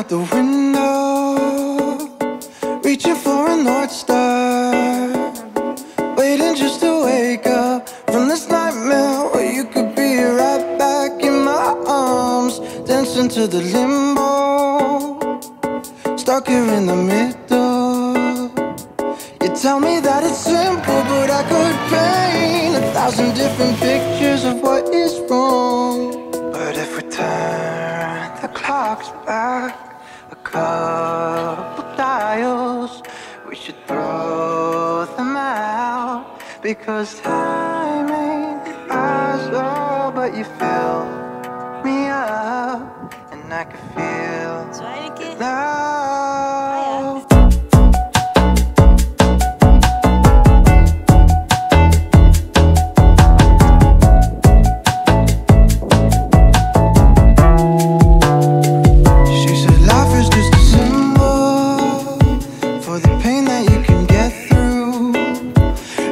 out the window, reaching for a North Star, waiting just to wake up from this nightmare where you could be right back in my arms, dancing to the limbo, stuck here in the middle. You tell me that it's simple, but I could paint 1,000 different pictures of what is wrong. But if we turn the clocks back a couple dials, we should throw them out, because time ain't ours, oh, but you fill me up, and I can feel it now.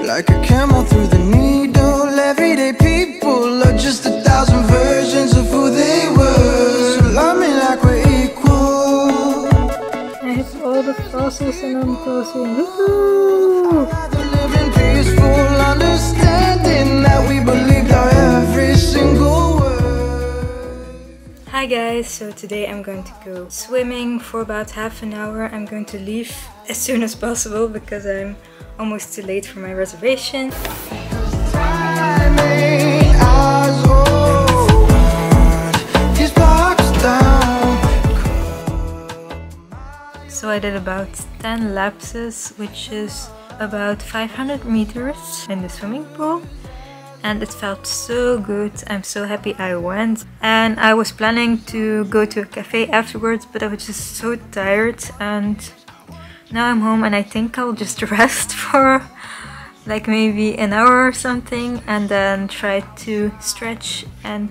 Like a camel through the needle, everyday people are just 1,000 versions of who they were. So love me like we're equal. I have all the fossils and I'm closing. Woohoo! Living peaceful, understanding that we believed our every single word. Hi guys, so today I'm going to go swimming for about half an hour. I'm going to leave as soon as possible because I'm almost too late for my reservation. So I did about 10 laps, which is about 500 meters in the swimming pool. And it felt so good. I'm so happy I went. And I was planning to go to a cafe afterwards, but I was just so tired, and now I'm home and I think I'll just rest for like maybe an hour or something, and then try to stretch and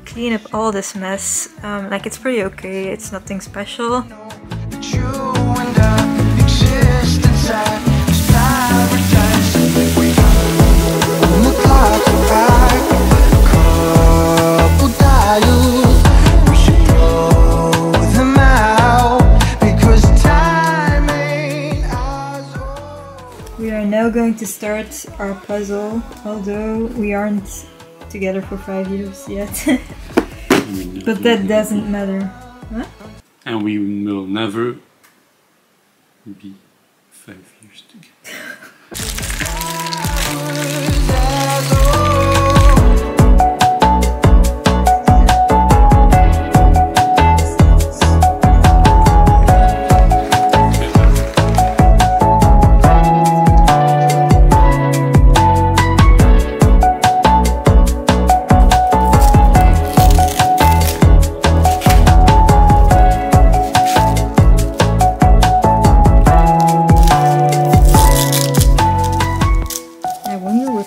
clean up all this mess. Like, it's pretty okay, it's nothing special. We are now going to start our puzzle, although we aren't together for 5 years yet. But that doesn't matter. Huh? And we will never be 5 years together.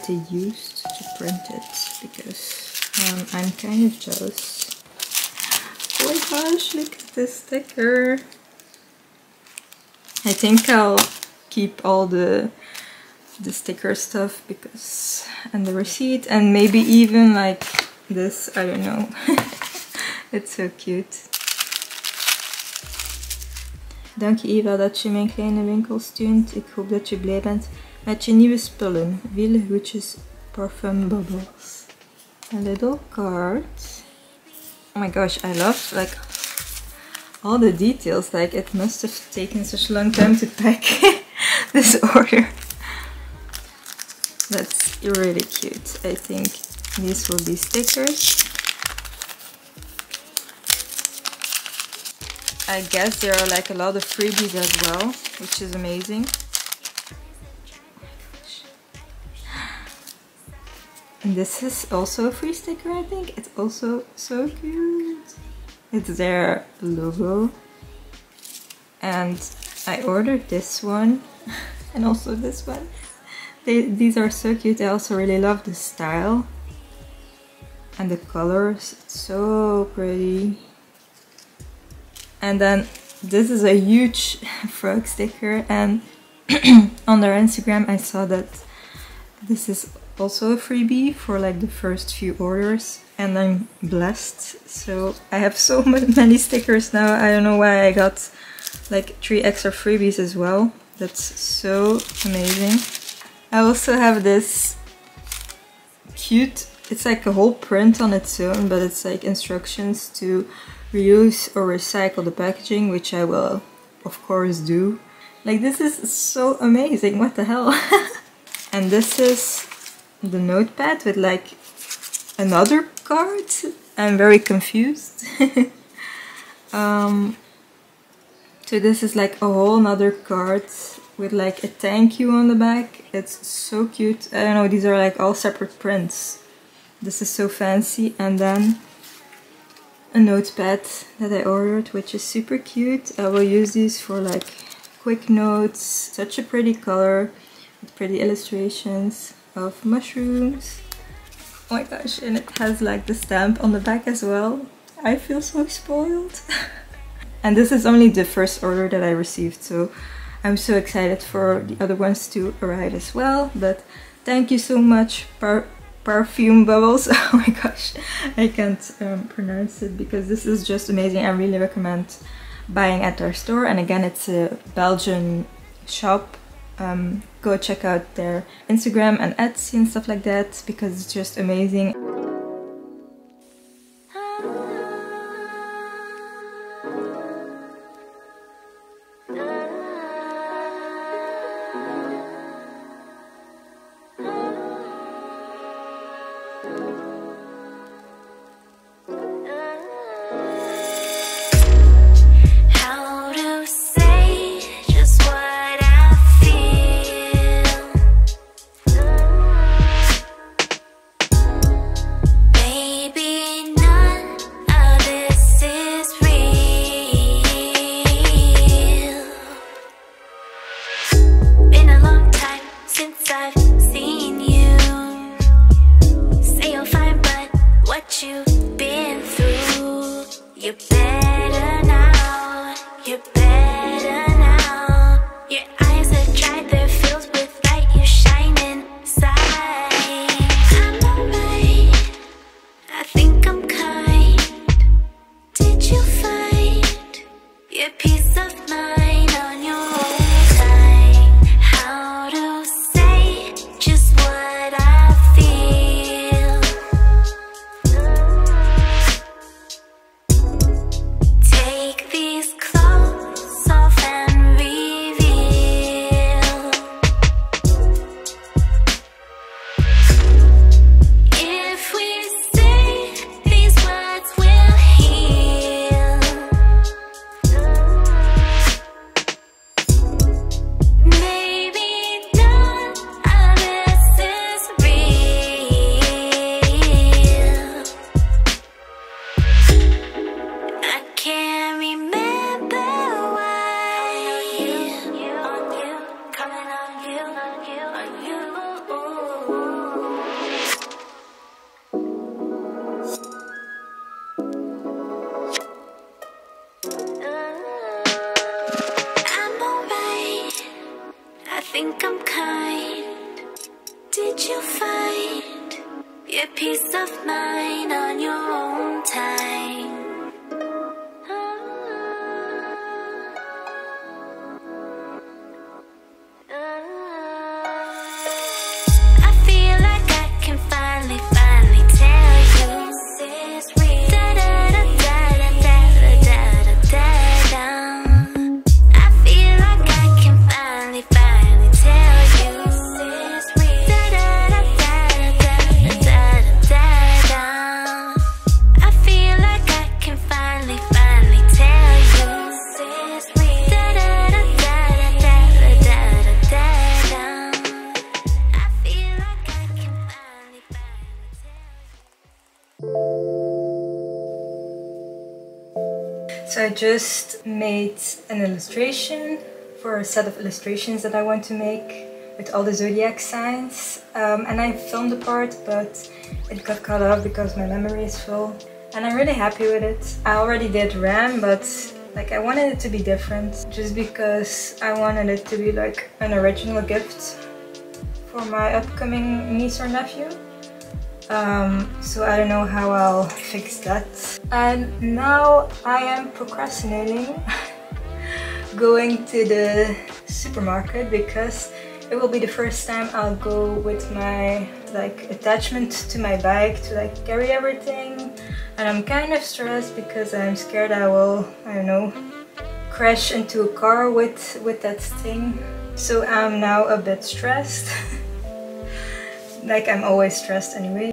They used to print it, because I'm kind of jealous. Oh my gosh, look at this sticker. I think I'll keep all the sticker stuff, because, and the receipt, and maybe even like this, I don't know. It's so cute. Dank je Eva dat je mijn kleine winkel steunt. Ik hoop dat je blij bent met je nieuwe spullen. Vele groetjes, Parfum Bubbles. A little card. Oh my gosh, I love like all the details. Like, it must have taken such a long time to pack this order. That's really cute. I think these will be stickers. I guess there are like a lot of freebies as well, which is amazing. And this is also a free sticker, I think. It's also so cute. It's their logo. And I ordered this one and also this one. These are so cute. I also really love the style and the colors. It's so pretty. And then this is a huge frog sticker, and on their Instagram I saw that this is also a freebie for like the first few orders, and I'm blessed. So I have so many stickers now. I don't know why I got like 3 extra freebies as well. That's so amazing. I also have this cute, it's like a whole print on its own, but it's like instructions to reuse or recycle the packaging, which I will of course do. Like, this is so amazing, what the hell. And this is the notepad with like another card. I'm very confused. So this is like a whole nother card with like a thank you on the back. It's so cute. I don't know, these are like all separate prints. This is so fancy. And then a notepad that I ordered, which is super cute. I will use these for like quick notes. Such a pretty color with pretty illustrations of mushrooms. Oh my gosh, and it has like the stamp on the back as well. I feel so spoiled. And this is only the first order that I received, so I'm so excited for the other ones to arrive as well. But thank you so much, Parfum Bubbles. Oh my gosh, I can't pronounce it because this is just amazing. I really recommend buying at their store. And again, it's a Belgian shop. Go check out their Instagram and Etsy and stuff like that because it's just amazing. think I'm kind. Did you find your peace of mind on your own time? I feel like I can finally tell you this is real. Da da da da da da da da da. I feel like I can finally tell you this is real. Da da da da da da da da. I feel like I can finally tell you this is real. Da da da da da da da da. I feel like I can finally tell you. So I just made an illustration for a set of illustrations that I want to make with all the zodiac signs, and I filmed the part, but it got cut off because my memory is full, and I'm really happy with it. I already did Ram, but like I wanted it to be different just because I wanted it to be like an original gift for my upcoming niece or nephew. So I don't know how I'll fix that. And now I am procrastinating going to the supermarket because it will be the first time I'll go with my attachment to my bike to carry everything, and I'm kind of stressed because I'm scared I will, I don't know, crash into a car with that thing. So I'm now a bit stressed. Like, I'm always stressed anyway.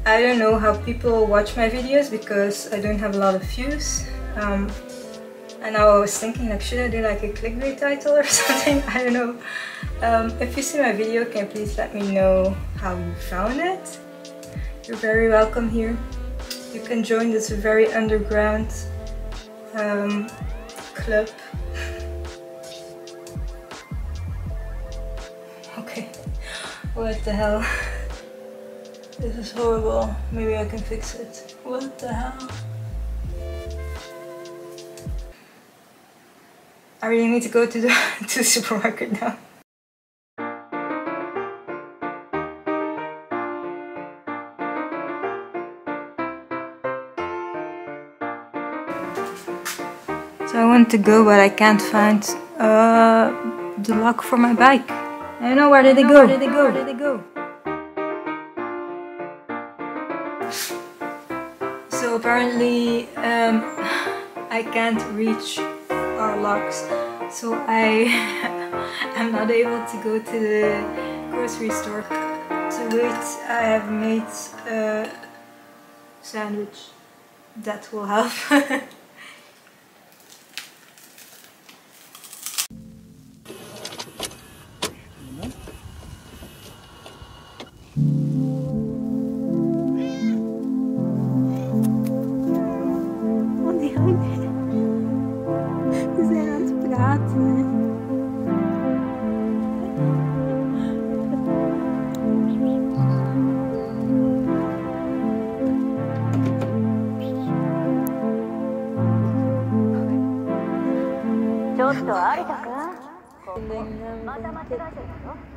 I don't know how people watch my videos because I don't have a lot of views. And I was thinking, like, should I do like a clickbait title or something? I don't know. If you see my video, can you please let me know how you found it? You're very welcome here. You can join this very underground club. Okay, what the hell? This is horrible. Maybe I can fix it. What the hell? I really need to go to the supermarket now. So I want to go, but I can't find the lock for my bike. I don't know, where did they go? Where did they go? So apparently I can't reach our locks, so I am not able to go to the grocery store. So wait, I have made a sandwich. That will help. We zijn aan het praten.